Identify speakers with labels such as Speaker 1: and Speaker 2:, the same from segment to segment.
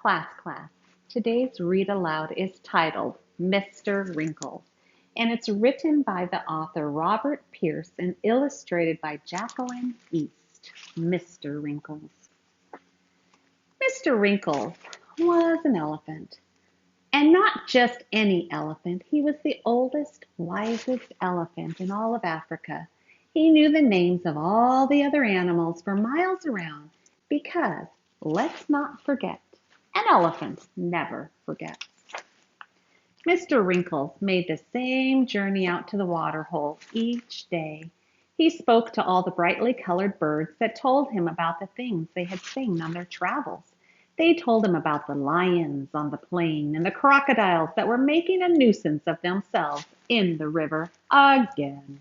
Speaker 1: Class. Today's read aloud is titled Mr. Wrinkles, and it's written by the author Robert Pearce and illustrated by Jacqueline East. Mr. Wrinkles. Mr. Wrinkles was an elephant, and not just any elephant. He was the oldest, wisest elephant in all of Africa. He knew the names of all the other animals for miles around because, let's not forget, an elephant never forgets. Mr. Wrinkles made the same journey out to the water hole each day. He spoke to all the brightly colored birds that told him about the things they had seen on their travels. They told him about the lions on the plain and the crocodiles that were making a nuisance of themselves in the river again.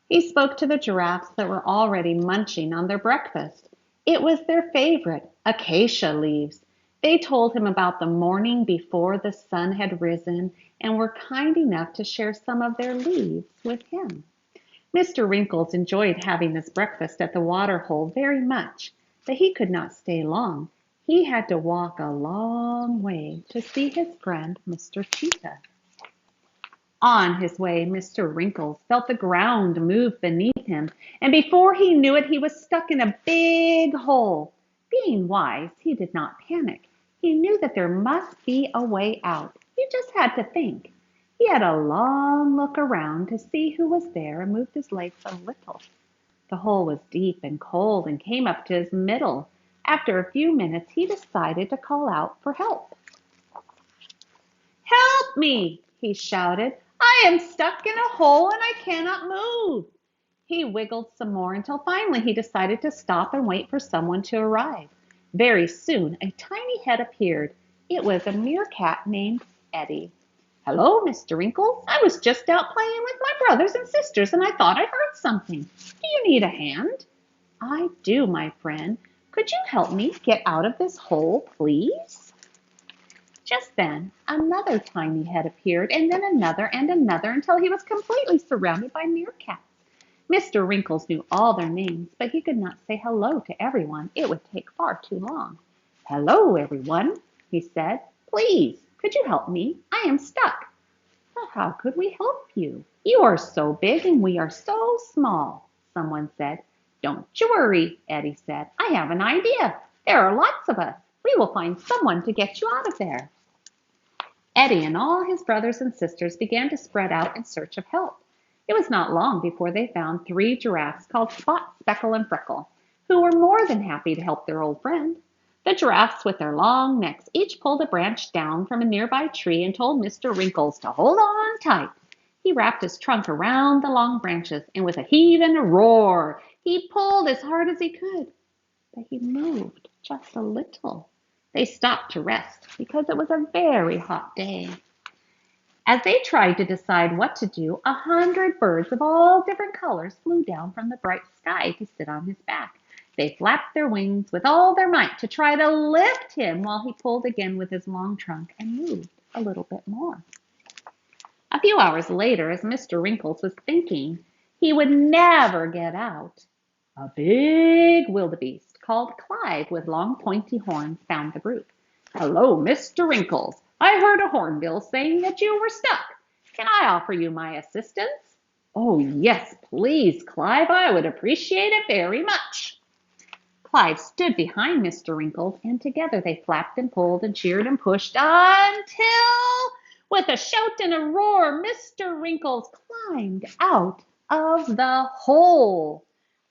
Speaker 1: He spoke to the giraffes that were already munching on their breakfast. It was their favorite, acacia leaves. They told him about the morning before the sun had risen and were kind enough to share some of their leaves with him. Mr. Wrinkles enjoyed having this breakfast at the water hole very much, but he could not stay long. He had to walk a long way to see his friend, Mr. Cheetah. On his way, Mr. Wrinkles felt the ground move beneath him, and before he knew it, he was stuck in a big hole. Being wise, he did not panic. He knew that there must be a way out. He just had to think. He had a long look around to see who was there and moved his legs a little. The hole was deep and cold and came up to his middle. After a few minutes, he decided to call out for help. "Help me!" he shouted. "I am stuck in a hole and I cannot move." He wiggled some more until finally he decided to stop and wait for someone to arrive. Very soon, a tiny head appeared. It was a meerkat named Eddie. "Hello, Mr. Wrinkles. I was just out playing with my brothers and sisters and I thought I heard something. Do you need a hand?" "I do, my friend. Could you help me get out of this hole, please?" Just then, another tiny head appeared, and then another and another until he was completely surrounded by meerkats. Mr. Wrinkles knew all their names, but he could not say hello to everyone. It would take far too long. "Hello, everyone," he said. "Please, could you help me? I am stuck." "Well, how could we help you? You are so big and we are so small," someone said. "Don't you worry," Eddie said. "I have an idea. There are lots of us. We will find someone to get you out of there." Eddie and all his brothers and sisters began to spread out in search of help. It was not long before they found 3 giraffes called Spot, Speckle, and Freckle, who were more than happy to help their old friend. The giraffes with their long necks each pulled a branch down from a nearby tree and told Mr. Wrinkles to hold on tight. He wrapped his trunk around the long branches, and with a heave and a roar, he pulled as hard as he could. But he moved just a little. They stopped to rest because it was a very hot day. As they tried to decide what to do, 100 birds of all different colors flew down from the bright sky to sit on his back. They flapped their wings with all their might to try to lift him while he pulled again with his long trunk and moved a little bit more. A few hours later, as Mr. Wrinkles was thinking he would never get out, a big wildebeest called Clive with long pointy horns found the group. "Hello, Mr. Wrinkles. I heard a hornbill saying that you were stuck. Can I offer you my assistance?" "Oh, yes, please, Clive. I would appreciate it very much." Clive stood behind Mr. Wrinkles, and together they flapped and pulled and cheered and pushed until, with a shout and a roar, Mr. Wrinkles climbed out of the hole.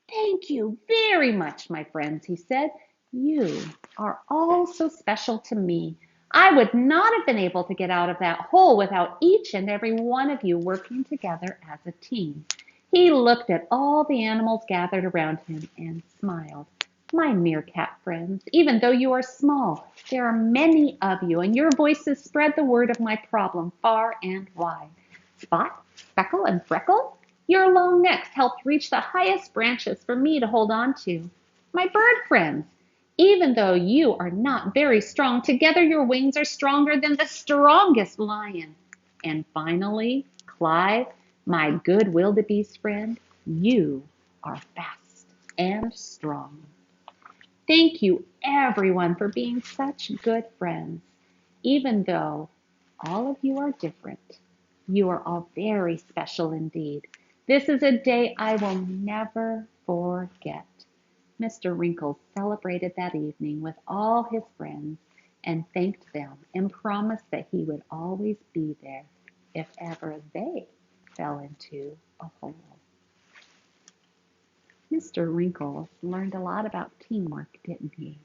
Speaker 1: "Thank you very much, my friends," he said. "You are all so special to me. I would not have been able to get out of that hole without each and every one of you working together as a team." He looked at all the animals gathered around him and smiled. "My meerkat friends, even though you are small, there are many of you, and your voices spread the word of my problem far and wide. Spot, Speckle, and Freckle, your long necks helped reach the highest branches for me to hold on to. My bird friends, even though you are not very strong, together your wings are stronger than the strongest lion. And finally, Clive, my good wildebeest friend, you are fast and strong." Thank you, everyone, for being such good friends. Even though all of you are different, you are all very special indeed. This is a day I will never forget. Mr. Wrinkles celebrated that evening with all his friends and thanked them and promised that he would always be there if ever they fell into a hole. Mr. Wrinkles learned a lot about teamwork, didn't he?